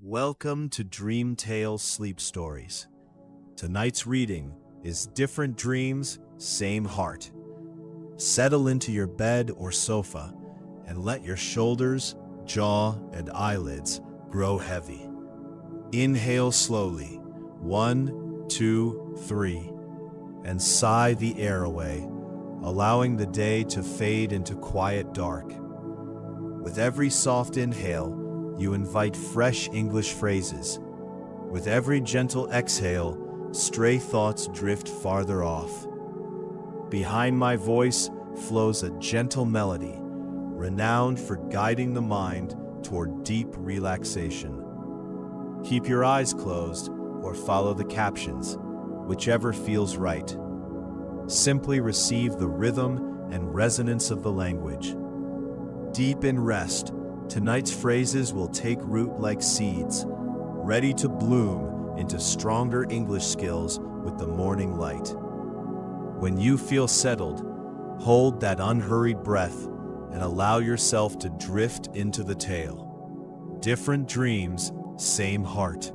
Welcome to Dream Tales Sleep Stories. Tonight's reading is Different Dreams, Same Heart. Settle into your bed or sofa and let your shoulders, jaw, and eyelids grow heavy. Inhale slowly, 1, 2, 3, and sigh the air away, allowing the day to fade into quiet dark. With every soft inhale, you invite fresh English phrases. With every gentle exhale, stray thoughts drift farther off. Behind my voice flows a gentle melody, renowned for guiding the mind toward deep relaxation. Keep your eyes closed or follow the captions, whichever feels right. Simply receive the rhythm and resonance of the language. Deep in rest, tonight's phrases will take root like seeds, ready to bloom into stronger English skills with the morning light. When you feel settled, hold that unhurried breath and allow yourself to drift into the tale. Different Dreams, Same Heart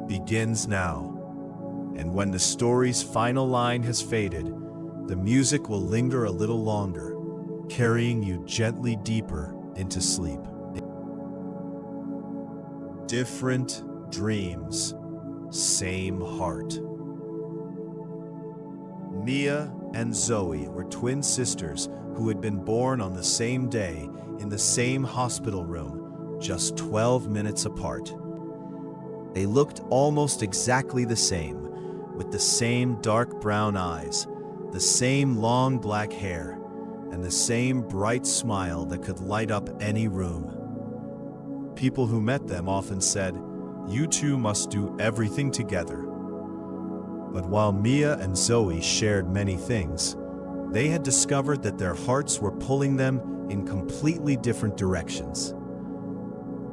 begins now. And when the story's final line has faded, the music will linger a little longer, carrying you gently deeper into sleep. Different dreams, same heart. Mia and Zoe were twin sisters who had been born on the same day in the same hospital room, just 12 minutes apart. They looked almost exactly the same, with the same dark brown eyes, the same long black hair, and the same bright smile that could light up any room. People who met them often said, "You two must do everything together." But while Mia and Zoe shared many things, they had discovered that their hearts were pulling them in completely different directions.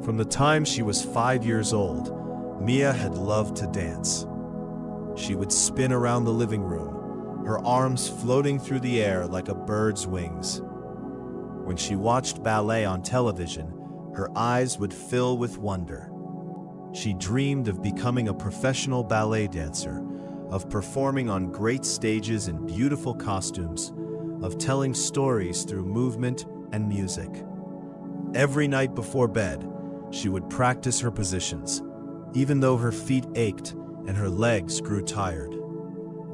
From the time she was 5 years old, Mia had loved to dance. She would spin around the living room, her arms floating through the air like a bird's wings. When she watched ballet on television, her eyes would fill with wonder. She dreamed of becoming a professional ballet dancer, of performing on great stages in beautiful costumes, of telling stories through movement and music. Every night before bed, she would practice her positions, even though her feet ached and her legs grew tired.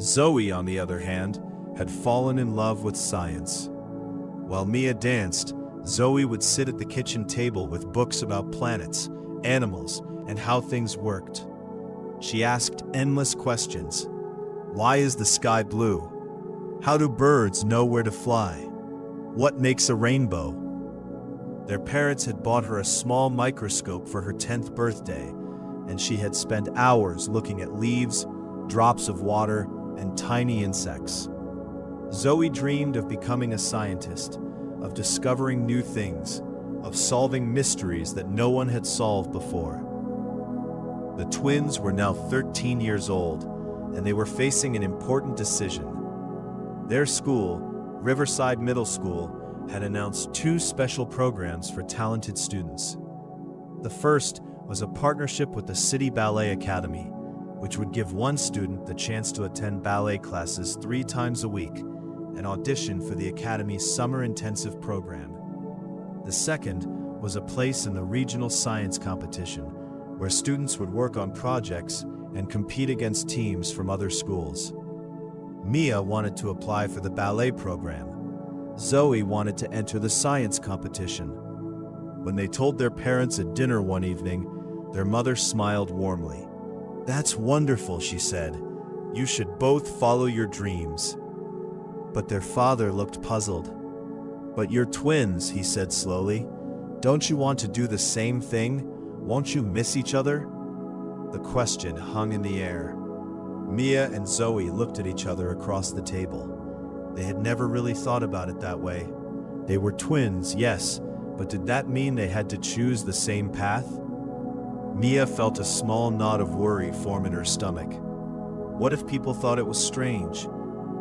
Zoe, on the other hand, had fallen in love with science. While Mia danced, Zoe would sit at the kitchen table with books about planets, animals, and how things worked. She asked endless questions. Why is the sky blue? How do birds know where to fly? What makes a rainbow? Their parents had bought her a small microscope for her 10th birthday, and she had spent hours looking at leaves, drops of water, and tiny insects. Zoe dreamed of becoming a scientist, of discovering new things, of solving mysteries that no one had solved before. The twins were now 13 years old, and they were facing an important decision. Their school, Riverside Middle School, had announced 2 special programs for talented students. The first was a partnership with the City Ballet Academy, which would give one student the chance to attend ballet classes 3 times a week and audition for the Academy's summer intensive program. The second was a place in the regional science competition, where students would work on projects and compete against teams from other schools. Mia wanted to apply for the ballet program. Zoe wanted to enter the science competition. When they told their parents at dinner one evening, their mother smiled warmly. "That's wonderful," she said. "You should both follow your dreams." But their father looked puzzled. "But you're twins," he said slowly. "Don't you want to do the same thing? Won't you miss each other?" The question hung in the air. Mia and Zoe looked at each other across the table. They had never really thought about it that way. They were twins, yes, but did that mean they had to choose the same path? Mia felt a small knot of worry form in her stomach. What if people thought it was strange?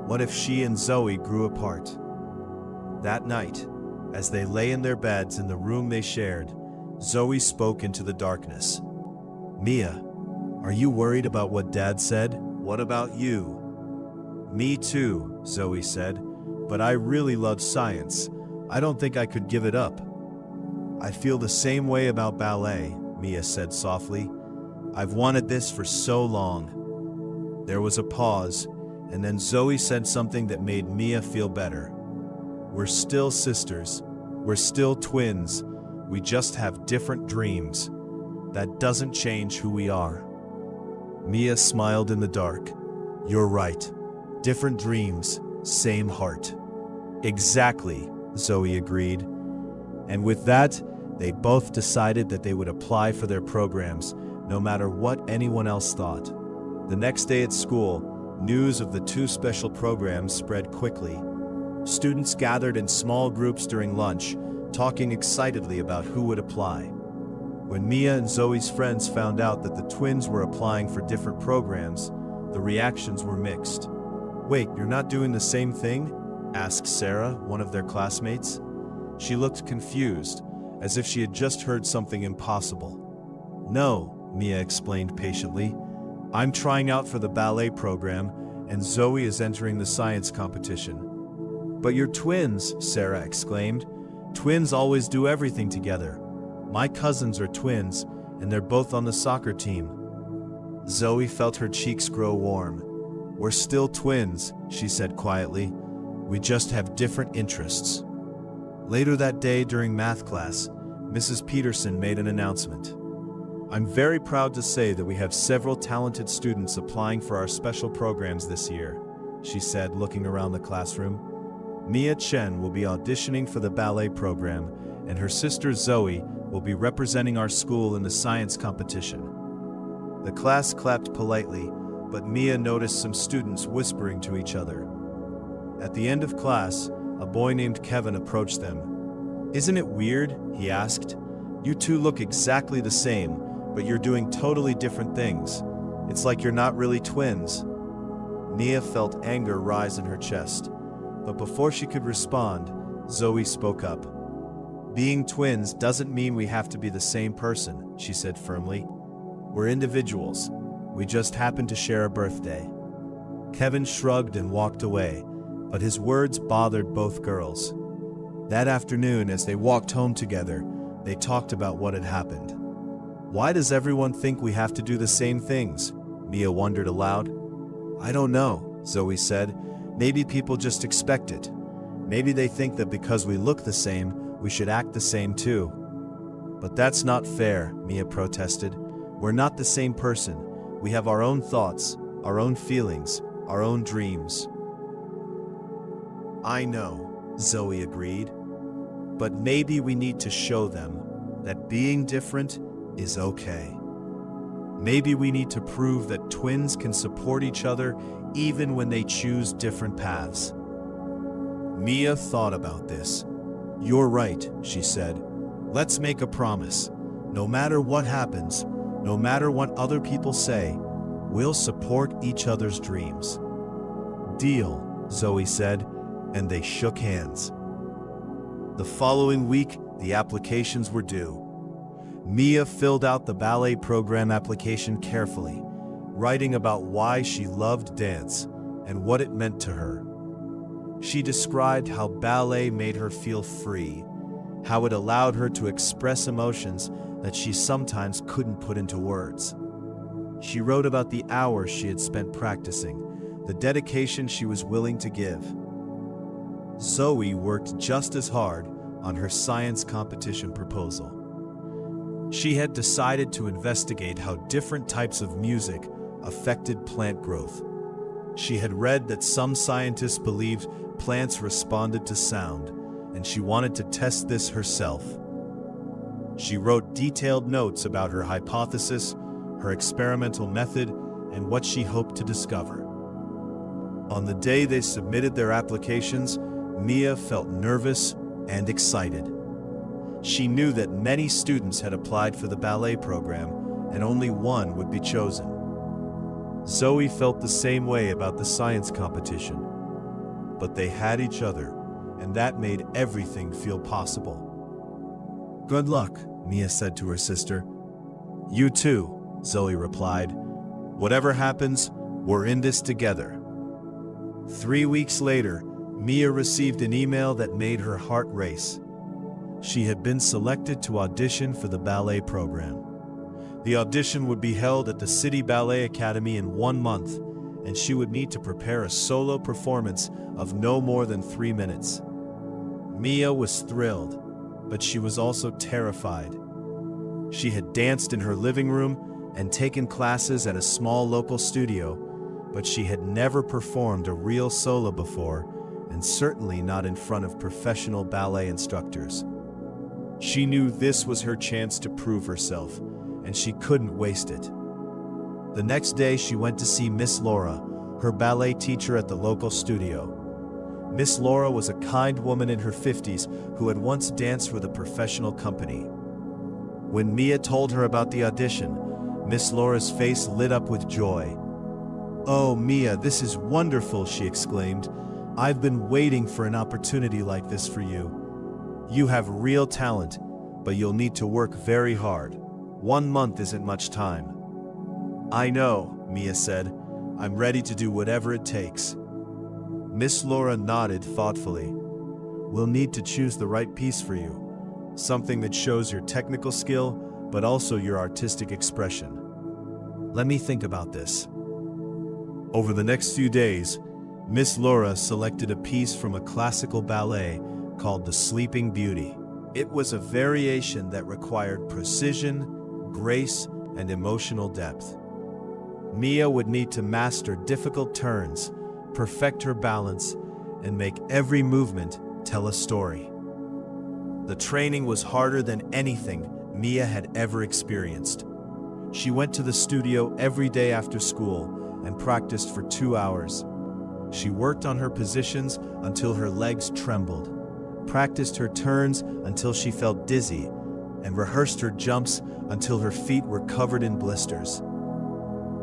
What if she and Zoe grew apart? That night, as they lay in their beds in the room they shared, Zoe spoke into the darkness. Mia, are you worried about what Dad said? What about you? Me too, Zoe said, but I really love science. I don't think I could give it up. I feel the same way about ballet, Mia said softly. I've wanted this for so long. There was a pause, and then Zoe said something that made Mia feel better. We're still sisters. We're still twins. We just have different dreams. That doesn't change who we are. Mia smiled in the dark. You're right. Different dreams, same heart. Exactly, Zoe agreed. And with that, they both decided that they would apply for their programs, no matter what anyone else thought. The next day at school, news of the two special programs spread quickly. Students gathered in small groups during lunch, talking excitedly about who would apply. When Mia and Zoe's friends found out that the twins were applying for different programs, the reactions were mixed. Wait, you're not doing the same thing? Asked Sarah, one of their classmates. She looked confused, as if she had just heard something impossible. No, Mia explained patiently. I'm trying out for the ballet program, and Zoe is entering the science competition. But you're twins, Sarah exclaimed. Twins always do everything together. My cousins are twins, and they're both on the soccer team. Zoe felt her cheeks grow warm. We're still twins, she said quietly. We just have different interests. Later that day during math class, Mrs. Peterson made an announcement. I'm very proud to say that we have several talented students applying for our special programs this year, she said, looking around the classroom. Mia Chen will be auditioning for the ballet program, and her sister Zoe will be representing our school in the science competition. The class clapped politely, but Mia noticed some students whispering to each other. At the end of class, a boy named Kevin approached them. Isn't it weird? He asked. You two look exactly the same, but you're doing totally different things. It's like you're not really twins. Mia felt anger rise in her chest, but before she could respond, Zoe spoke up. Being twins doesn't mean we have to be the same person, she said firmly. We're individuals. We just happen to share a birthday. Kevin shrugged and walked away, but his words bothered both girls. That afternoon, as they walked home together, they talked about what had happened. Why does everyone think we have to do the same things? Mia wondered aloud. I don't know, Zoe said. Maybe people just expect it. Maybe they think that because we look the same, we should act the same too. But that's not fair, Mia protested. We're not the same person. We have our own thoughts, our own feelings, our own dreams. I know, Zoe agreed. But maybe we need to show them that being different is okay. Maybe we need to prove that twins can support each other even when they choose different paths. Mia thought about this. You're right, she said. Let's make a promise. No matter what happens, no matter what other people say, we'll support each other's dreams. Deal, Zoe said, and they shook hands. The following week, the applications were due. Mia filled out the ballet program application carefully, writing about why she loved dance and what it meant to her. She described how ballet made her feel free, how it allowed her to express emotions that she sometimes couldn't put into words. She wrote about the hours she had spent practicing, the dedication she was willing to give. Zoe worked just as hard on her science competition proposal. She had decided to investigate how different types of music affected plant growth. She had read that some scientists believed plants responded to sound, and she wanted to test this herself. She wrote detailed notes about her hypothesis, her experimental method, and what she hoped to discover. On the day they submitted their applications, Mia felt nervous and excited. She knew that many students had applied for the ballet program, and only one would be chosen. Zoe felt the same way about the science competition, but they had each other, and that made everything feel possible. Good luck, Mia said to her sister. You too, Zoe replied. "Whatever happens, we're in this together." 3 weeks later, Mia received an email that made her heart race. She had been selected to audition for the ballet program. The audition would be held at the City Ballet Academy in 1 month, and she would need to prepare a solo performance of no more than 3 minutes. Mia was thrilled, but she was also terrified. She had danced in her living room and taken classes at a small local studio, but she had never performed a real solo before, and certainly not in front of professional ballet instructors. She knew this was her chance to prove herself, and she couldn't waste it. The next day, she went to see Miss Laura, her ballet teacher at the local studio. Miss Laura was a kind woman in her 50s who had once danced with a professional company. When Mia told her about the audition, Miss Laura's face lit up with joy. "Oh, Mia, this is wonderful," she exclaimed. "I've been waiting for an opportunity like this for you. You have real talent, but you'll need to work very hard. 1 month isn't much time." "I know," Mia said. "I'm ready to do whatever it takes." Miss Laura nodded thoughtfully. "We'll need to choose the right piece for you, something that shows your technical skill, but also your artistic expression. Let me think about this." Over the next few days, Miss Laura selected a piece from a classical ballet called The Sleeping Beauty. It was a variation that required precision, grace, and emotional depth. Mia would need to master difficult turns, perfect her balance, and make every movement tell a story. The training was harder than anything Mia had ever experienced. She went to the studio every day after school and practiced for 2 hours. She worked on her positions until her legs trembled, practiced her turns until she felt dizzy, and rehearsed her jumps until her feet were covered in blisters.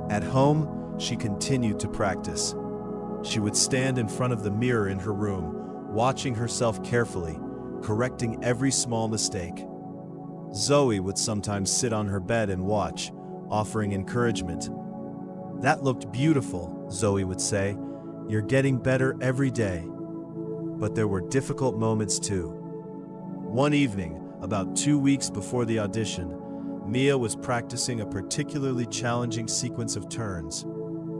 At home, she continued to practice. She would stand in front of the mirror in her room, watching herself carefully, correcting every small mistake. Zoe would sometimes sit on her bed and watch, offering encouragement. "That looked beautiful," Zoe would say. "You're getting better every day." But there were difficult moments too. One evening, about 2 weeks before the audition, Mia was practicing a particularly challenging sequence of turns.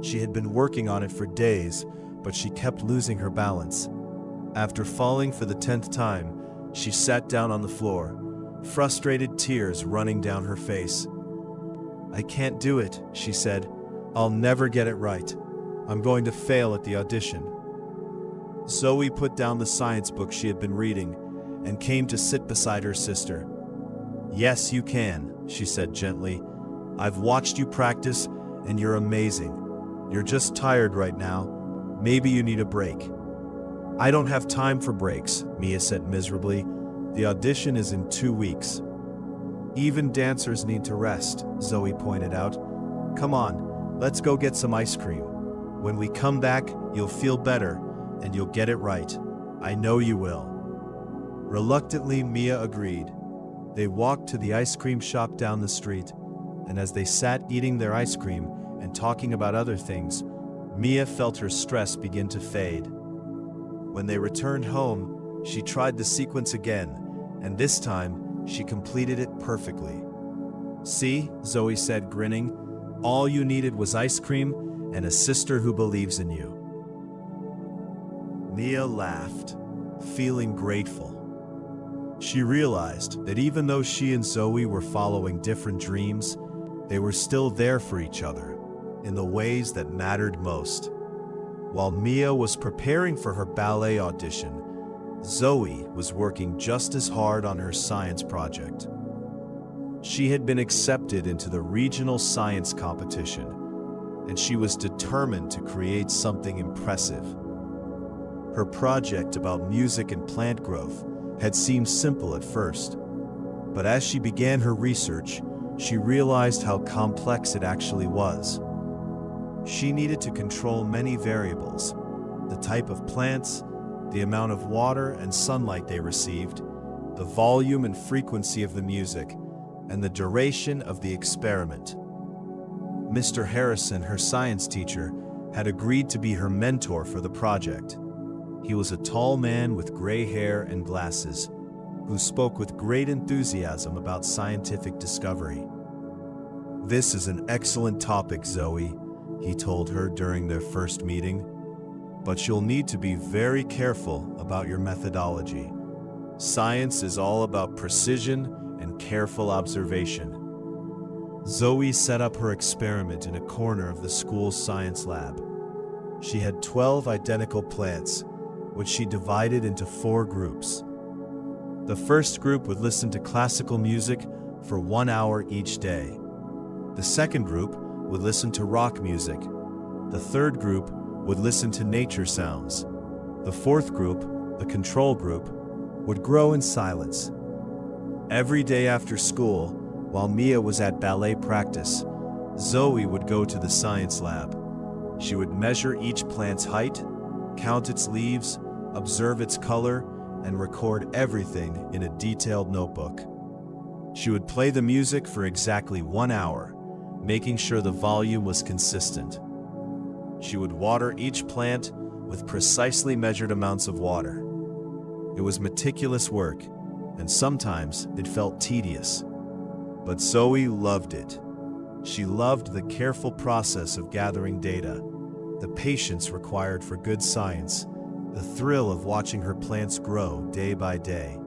She had been working on it for days, but she kept losing her balance. After falling for the 10th time, she sat down on the floor, frustrated tears running down her face. "I can't do it," she said. "I'll never get it right. I'm going to fail at the audition." Zoe put down the science book she had been reading and came to sit beside her sister. "Yes, you can," she said gently. "I've watched you practice, and you're amazing. You're just tired right now. Maybe you need a break." "I don't have time for breaks," Mia said miserably. "The audition is in 2 weeks." "Even dancers need to rest," Zoe pointed out. "Come on, let's go get some ice cream. When we come back, you'll feel better, and you'll get it right. I know you will." Reluctantly, Mia agreed. They walked to the ice cream shop down the street, and as they sat eating their ice cream and talking about other things, Mia felt her stress begin to fade. When they returned home, she tried the sequence again, and this time, she completed it perfectly. "See," Zoe said, grinning, "all you needed was ice cream and a sister who believes in you." Mia laughed, feeling grateful. She realized that even though she and Zoe were following different dreams, they were still there for each other in the ways that mattered most. While Mia was preparing for her ballet audition, Zoe was working just as hard on her science project. She had been accepted into the regional science competition, and she was determined to create something impressive. Her project about music and plant growth had seemed simple at first, but as she began her research, she realized how complex it actually was. She needed to control many variables: the type of plants, the amount of water and sunlight they received, the volume and frequency of the music, and the duration of the experiment. Mr. Harrison, her science teacher, had agreed to be her mentor for the project. He was a tall man with gray hair and glasses, who spoke with great enthusiasm about scientific discovery. "This is an excellent topic, Zoe," he told her during their first meeting, "but you'll need to be very careful about your methodology. Science is all about precision and careful observation." Zoe set up her experiment in a corner of the school's science lab. She had 12 identical plants, which she divided into 4 groups. The first group would listen to classical music for 1 hour each day. The second group would listen to rock music. The third group would listen to nature sounds. The fourth group, the control group, would grow in silence. Every day after school, while Mia was at ballet practice, Zoe would go to the science lab. She would measure each plant's height, count its leaves, observe its color, and record everything in a detailed notebook. She would play the music for exactly 1 hour, making sure the volume was consistent. She would water each plant with precisely measured amounts of water. It was meticulous work, and sometimes it felt tedious. But Zoe loved it. She loved the careful process of gathering data, the patience required for good science, the thrill of watching her plants grow day by day.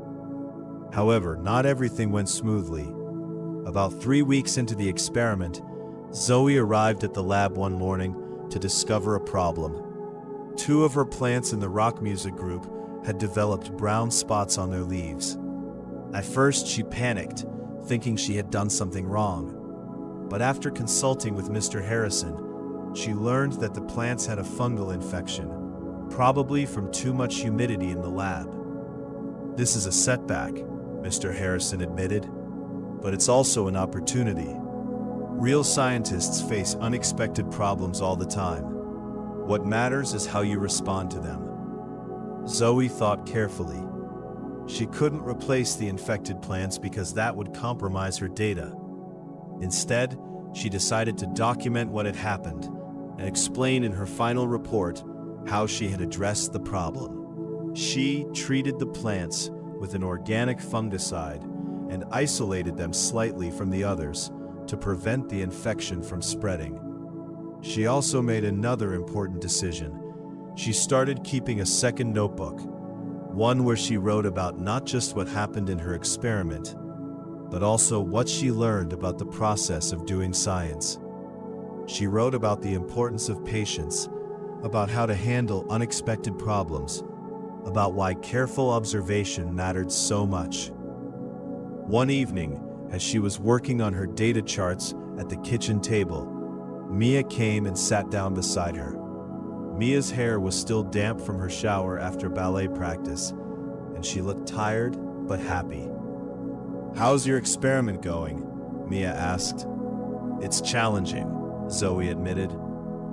However, not everything went smoothly. About 3 weeks into the experiment, Zoe arrived at the lab one morning to discover a problem. 2 of her plants in the rock music group had developed brown spots on their leaves. At first, she panicked, thinking she had done something wrong. But after consulting with Mr. Harrison, she learned that the plants had a fungal infection, probably from too much humidity in the lab. "This is a setback," Mr. Harrison admitted, "but it's also an opportunity. Real scientists face unexpected problems all the time. What matters is how you respond to them." Zoe thought carefully. She couldn't replace the infected plants because that would compromise her data. Instead, she decided to document what had happened and explain in her final report how she had addressed the problem. She treated the plants with an organic fungicide and isolated them slightly from the others to prevent the infection from spreading. She also made another important decision. She started keeping a second notebook, one where she wrote about not just what happened in her experiment, but also what she learned about the process of doing science. She wrote about the importance of patience, about how to handle unexpected problems, about why careful observation mattered so much. One evening, as she was working on her data charts at the kitchen table, Mia came and sat down beside her. Mia's hair was still damp from her shower after ballet practice, and she looked tired but happy. "How's your experiment going?" Mia asked. "It's challenging," Zoe admitted.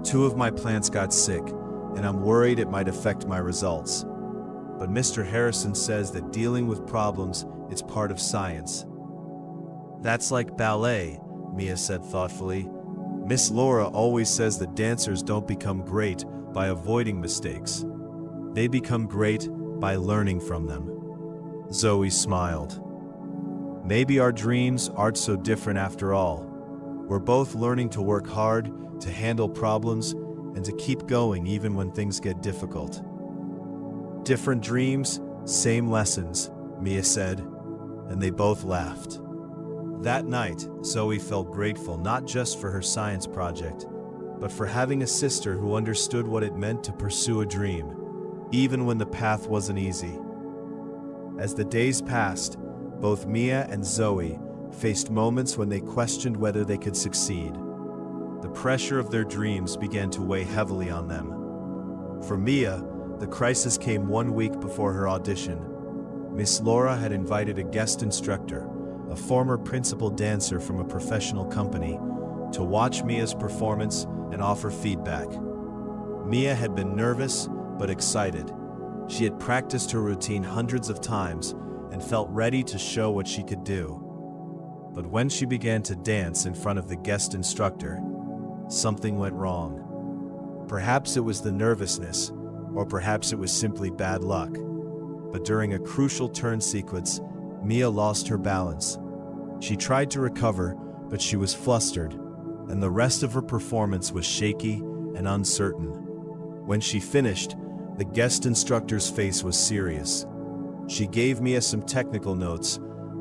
2 of my plants got sick, and I'm worried it might affect my results. But Mr. Harrison says that dealing with problems is part of science." "That's like ballet," Mia said thoughtfully. "Miss Laura always says that dancers don't become great by avoiding mistakes. They become great by learning from them." Zoe smiled. "Maybe our dreams aren't so different after all. We're both learning to work hard, to handle problems, and to keep going even when things get difficult." "Different dreams, same lessons," Mia said, and they both laughed. That night, Zoe felt grateful not just for her science project, but for having a sister who understood what it meant to pursue a dream, even when the path wasn't easy. As the days passed, both Mia and Zoe faced moments when they questioned whether they could succeed. The pressure of their dreams began to weigh heavily on them. For Mia, the crisis came 1 week before her audition. Miss Laura had invited a guest instructor, a former principal dancer from a professional company, to watch Mia's performance and offer feedback. Mia had been nervous but excited. She had practiced her routine hundreds of times and felt ready to show what she could do. But when she began to dance in front of the guest instructor, something went wrong. Perhaps it was the nervousness, or perhaps it was simply bad luck. But during a crucial turn sequence, Mia lost her balance. She tried to recover, but she was flustered, and the rest of her performance was shaky and uncertain. When she finished, the guest instructor's face was serious. She gave Mia some technical notes,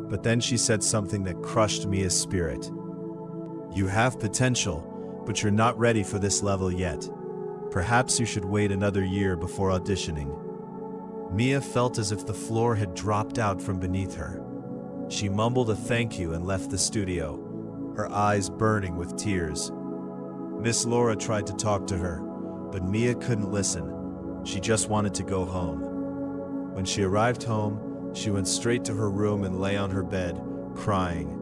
but then she said something that crushed Mia's spirit. "You have potential, but you're not ready for this level yet. Perhaps you should wait another year before auditioning." Mia felt as if the floor had dropped out from beneath her. She mumbled a thank you and left the studio, her eyes burning with tears. Miss Laura tried to talk to her, but Mia couldn't listen. She just wanted to go home. When she arrived home, she went straight to her room and lay on her bed, crying.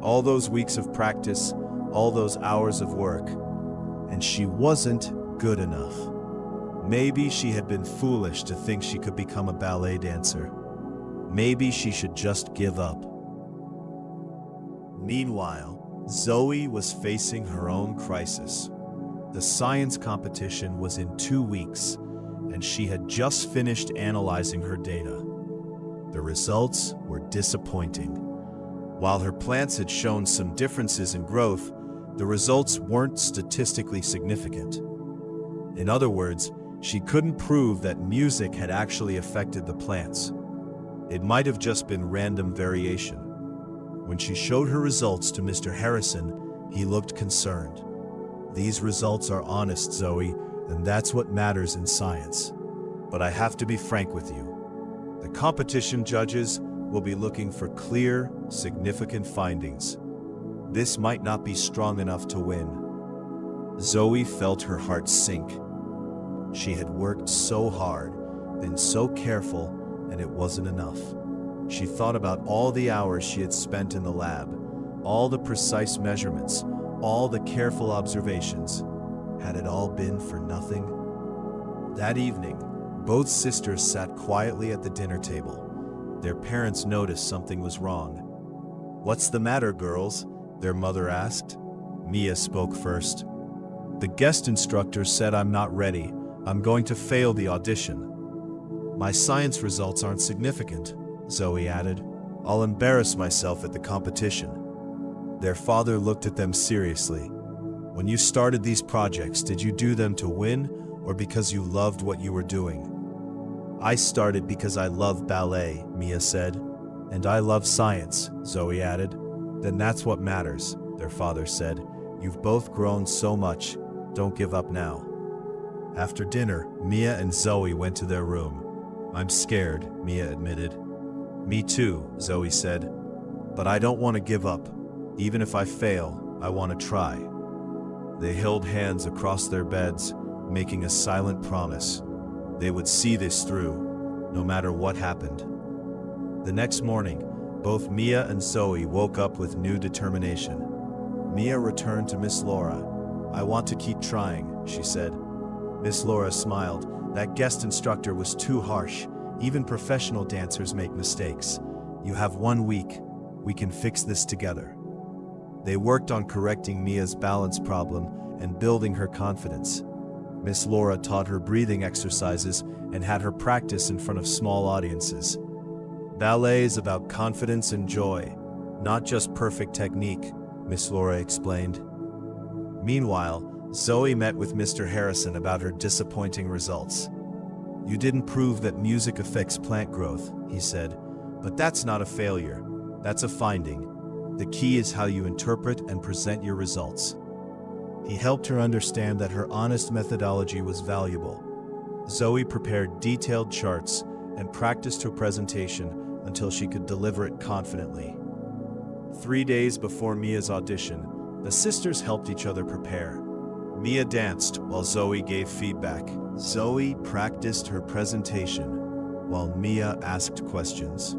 All those weeks of practice, all those hours of work, and she wasn't good enough. Maybe she had been foolish to think she could become a ballet dancer. Maybe she should just give up. Meanwhile, Zoe was facing her own crisis. The science competition was in 2 weeks, and she had just finished analyzing her data. The results were disappointing. While her plants had shown some differences in growth, the results weren't statistically significant. In other words, she couldn't prove that music had actually affected the plants. It might have just been random variation. When she showed her results to Mr. Harrison, he looked concerned. "These results are honest, Zoe, and that's what matters in science. But I have to be frank with you. The competition judges will be looking for clear, significant findings. This might not be strong enough to win." Zoe felt her heart sink. She had worked so hard, been so careful, and it wasn't enough. She thought about all the hours she had spent in the lab, all the precise measurements, all the careful observations. Had it all been for nothing? That evening, both sisters sat quietly at the dinner table. Their parents noticed something was wrong. "What's the matter, girls?" their mother asked. Mia spoke first. "The guest instructor said I'm not ready. I'm going to fail the audition." "My science results aren't significant," Zoe added. "I'll embarrass myself at the competition." Their father looked at them seriously. "When you started these projects, did you do them to win or because you loved what you were doing?" "I started because I love ballet," Mia said. "And I love science," Zoe added. "Then that's what matters," their father said. "You've both grown so much. Don't give up now." After dinner, Mia and Zoe went to their room. "I'm scared," Mia admitted. "Me too," Zoe said. "But I don't want to give up. Even if I fail, I want to try." They held hands across their beds, making a silent promise. They would see this through, no matter what happened. The next morning, both Mia and Zoe woke up with new determination. Mia returned to Miss Laura. "I want to keep trying," she said. Miss Laura smiled. "That guest instructor was too harsh. Even professional dancers make mistakes. You have 1 week. We can fix this together." They worked on correcting Mia's balance problem and building her confidence. Miss Laura taught her breathing exercises and had her practice in front of small audiences. "Ballet is about confidence and joy, not just perfect technique," Miss Laura explained. Meanwhile, Zoe met with Mr. Harrison about her disappointing results. "You didn't prove that music affects plant growth," he said. "But that's not a failure. That's a finding. The key is how you interpret and present your results." He helped her understand that her honest methodology was valuable. Zoe prepared detailed charts and practiced her presentation until she could deliver it confidently. 3 days before Mia's audition, the sisters helped each other prepare. Mia danced while Zoe gave feedback. Zoe practiced her presentation while Mia asked questions.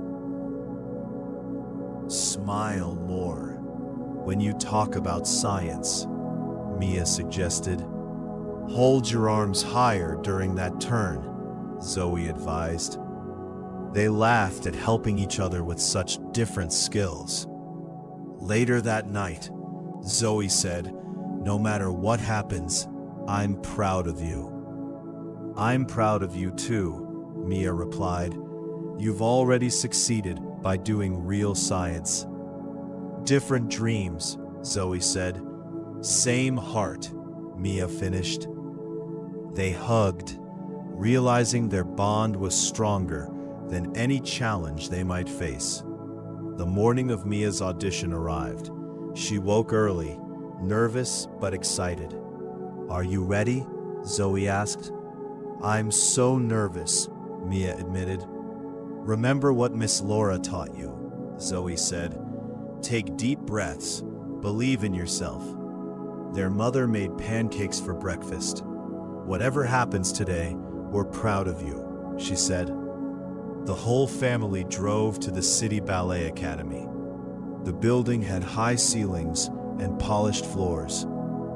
"Smile more when you talk about science," Mia suggested. "Hold your arms higher during that turn," Zoe advised. They laughed at helping each other with such different skills. Later that night, Zoe said, No matter what happens, I'm proud of you." "I'm proud of you too," Mia replied. "You've already succeeded by doing real science." "Different dreams," Zoe said. "Same heart," Mia finished. They hugged, realizing their bond was stronger than any challenge they might face. The morning of Mia's audition arrived. She woke early, nervous but excited. "Are you ready?" Zoe asked. "I'm so nervous," Mia admitted. "Remember what Miss Laura taught you," Zoe said. "Take deep breaths, believe in yourself." Their mother made pancakes for breakfast. "Whatever happens today, we're proud of you," she said. The whole family drove to the City Ballet Academy. The building had high ceilings and polished floors.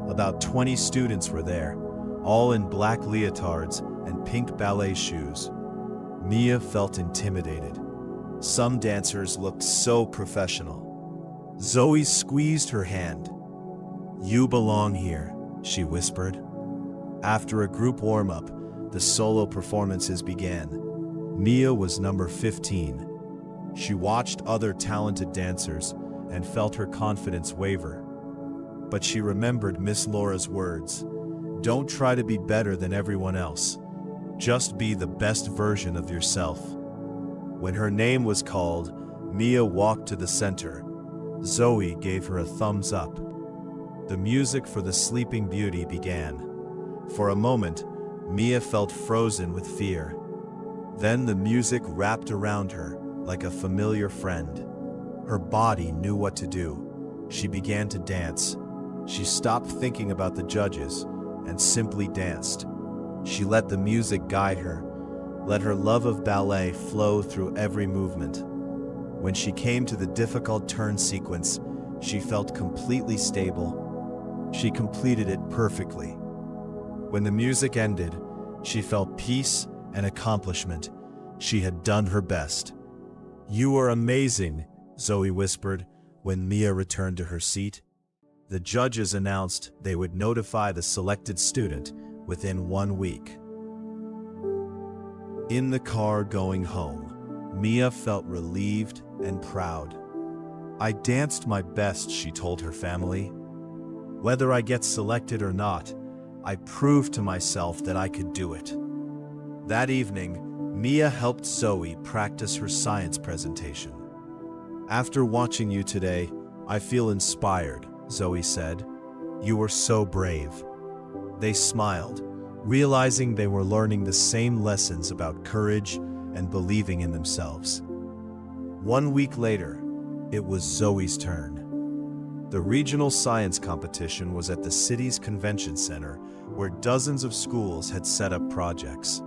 About 20 students were there, all in black leotards and pink ballet shoes. Mia felt intimidated. Some dancers looked so professional. Zoe squeezed her hand. "You belong here," she whispered. After a group warm-up, the solo performances began. Mia was number 15. She watched other talented dancers and felt her confidence waver. But she remembered Miss Laura's words. "Don't try to be better than everyone else. Just be the best version of yourself." When her name was called, Mia walked to the center. Zoe gave her a thumbs up. The music for the Sleeping Beauty began. For a moment, Mia felt frozen with fear. Then the music wrapped around her like a familiar friend. Her body knew what to do. She began to dance. She stopped thinking about the judges and simply danced. She let the music guide her, let her love of ballet flow through every movement. When she came to the difficult turn sequence, she felt completely stable. She completed it perfectly. When the music ended, she felt peace and accomplishment. She had done her best. "You are amazing," Zoe whispered when Mia returned to her seat. The judges announced they would notify the selected student within 1 week. In the car going home, Mia felt relieved and proud. "I danced my best," she told her family. "Whether I get selected or not, I proved to myself that I could do it." That evening, Mia helped Zoe practice her science presentation. "After watching you today, I feel inspired," Zoe said. "You were so brave." They smiled, realizing they were learning the same lessons about courage and believing in themselves. 1 week later, it was Zoe's turn. The regional science competition was at the city's convention center, where dozens of schools had set up projects.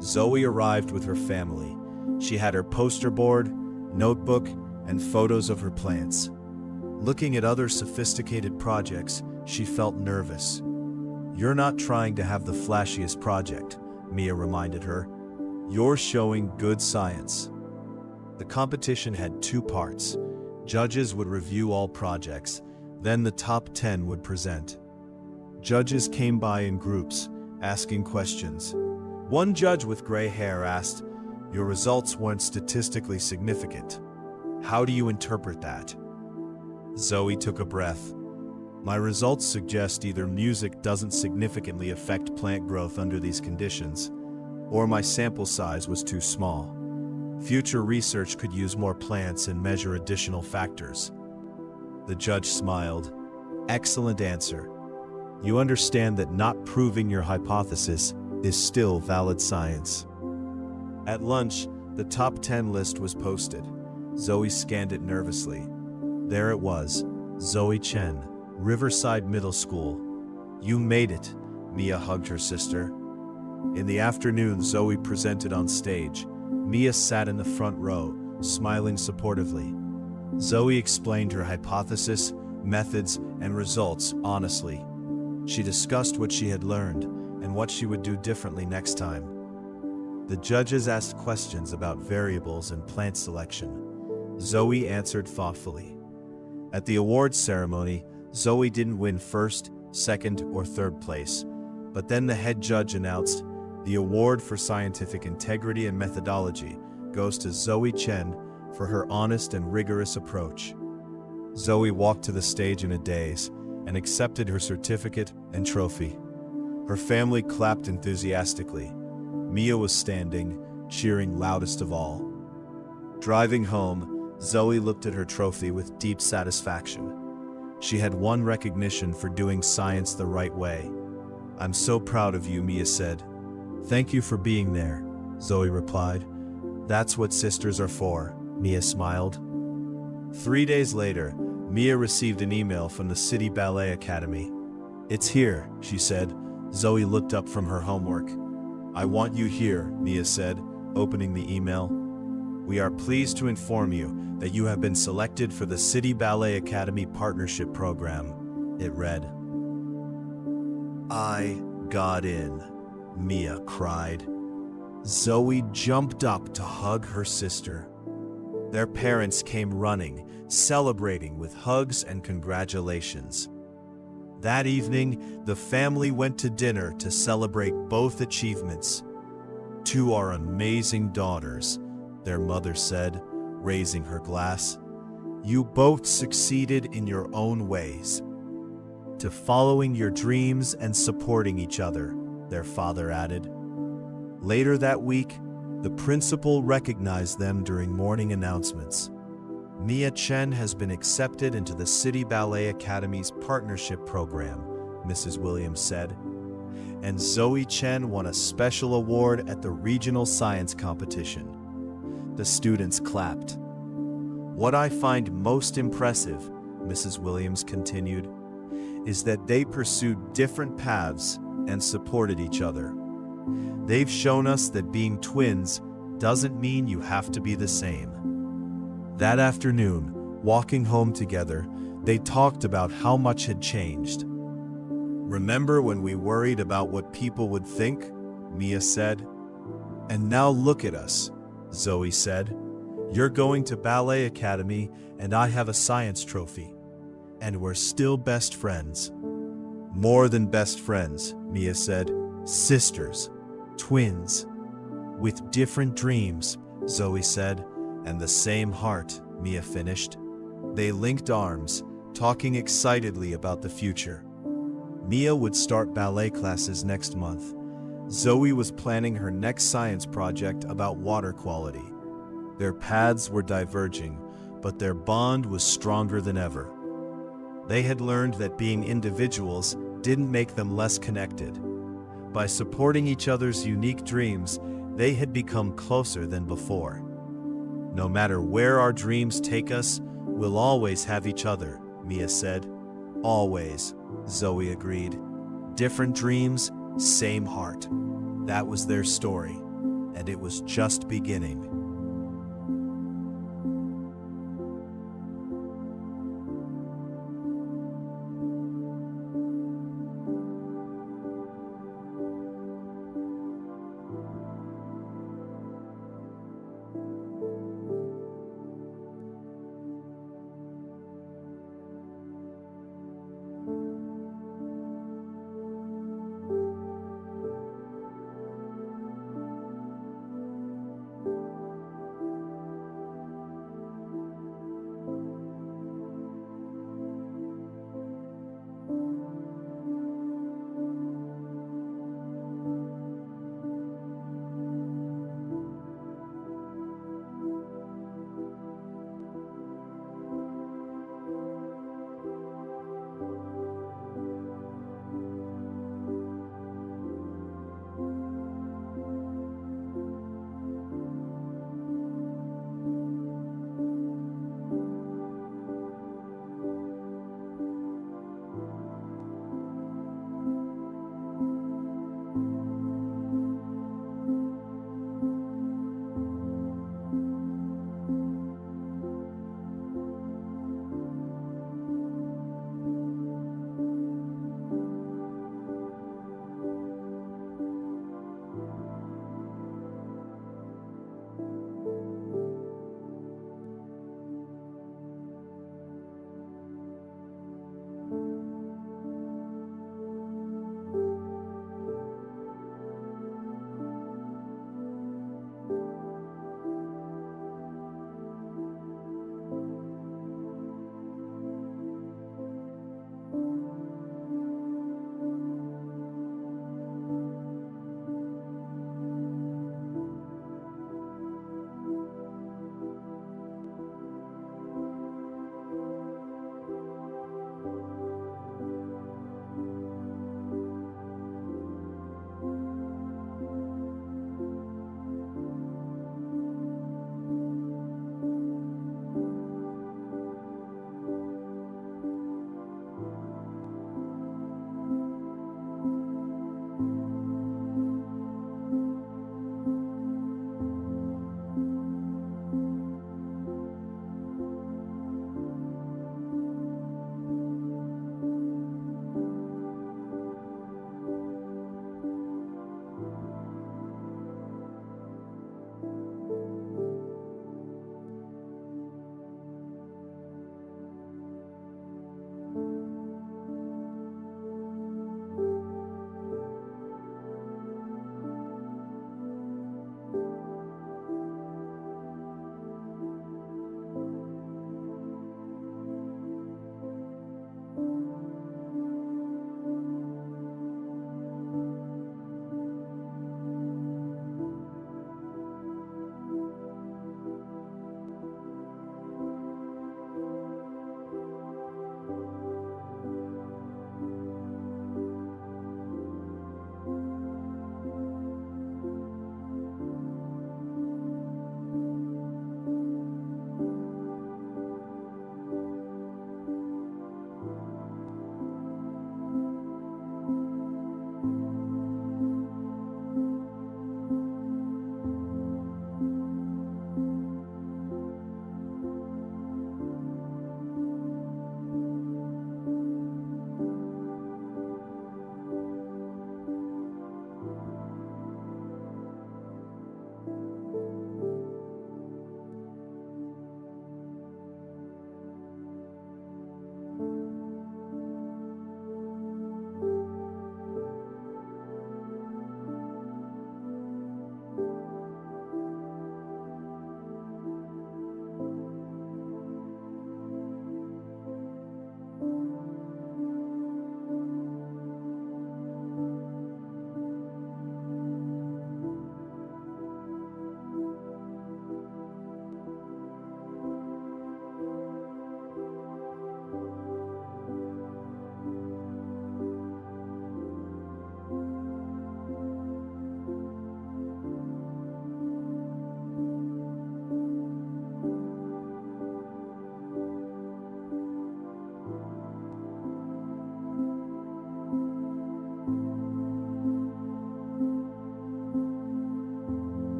Zoe arrived with her family. She had her poster board, notebook, and photos of her plants. Looking at other sophisticated projects, she felt nervous. "You're not trying to have the flashiest project," Mia reminded her. "You're showing good science." The competition had 2 parts. Judges would review all projects, then the top 10 would present. Judges came by in groups, asking questions. One judge with gray hair asked, "Your results weren't statistically significant. How do you interpret that?" Zoe took a breath. "My results suggest either music doesn't significantly affect plant growth under these conditions, or my sample size was too small. Future research could use more plants and measure additional factors." The judge smiled. "Excellent answer. You understand that not proving your hypothesis is still valid science." At lunch, the top 10 list was posted. Zoe scanned it nervously. There it was, Zoe Chen, Riverside Middle School. "You made it," Mia hugged her sister. In the afternoon, Zoe presented on stage. Mia sat in the front row, smiling supportively. Zoe explained her hypothesis, methods, and results honestly. She discussed what she had learned and what she would do differently next time. The judges asked questions about variables and plant selection. Zoe answered thoughtfully. At the awards ceremony, Zoe didn't win first, second, or third place, but then the head judge announced the award for scientific integrity and methodology goes to Zoe Chen for her honest and rigorous approach. Zoe walked to the stage in a daze and accepted her certificate and trophy. Her family clapped enthusiastically. Mia was standing, cheering loudest of all. Driving home, Zoe looked at her trophy with deep satisfaction. She had won recognition for doing science the right way. "I'm so proud of you," Mia said. "Thank you for being there," Zoe replied. "That's what sisters are for," Mia smiled. 3 days later, Mia received an email from the City Ballet Academy. "It's here," she said. Zoe looked up from her homework. "I want you here," Mia said, opening the email. "We are pleased to inform you that you have been selected for the City Ballet Academy Partnership Program," it read. "I got in," Mia cried. Zoe jumped up to hug her sister. Their parents came running, celebrating with hugs and congratulations. That evening, the family went to dinner to celebrate both achievements. "To our amazing daughters," their mother said, raising her glass. "You both succeeded in your own ways. To following your dreams and supporting each other," their father added. Later that week, the principal recognized them during morning announcements. "Mia Chen has been accepted into the City Ballet Academy's partnership program," Mrs. Williams said. "And Zoe Chen won a special award at the regional science competition." The students clapped. "What I find most impressive," Mrs. Williams continued, "is that they pursued different paths and supported each other. They've shown us that being twins doesn't mean you have to be the same." That afternoon, walking home together, they talked about how much had changed. "Remember when we worried about what people would think?" Mia said. "And now look at us," Zoe said. "You're going to Ballet Academy and I have a science trophy. And we're still best friends." "More than best friends," Mia said. "Sisters. Twins. With different dreams," Zoe said. "And the same heart," Mia finished. They linked arms, talking excitedly about the future. Mia would start ballet classes next month. Zoe was planning her next science project about water quality. Their paths were diverging, but their bond was stronger than ever. They had learned that being individuals didn't make them less connected. By supporting each other's unique dreams, they had become closer than before. "No matter where our dreams take us, we'll always have each other," Mia said. "Always," Zoe agreed. "Different dreams, same heart." That was their story, and it was just beginning.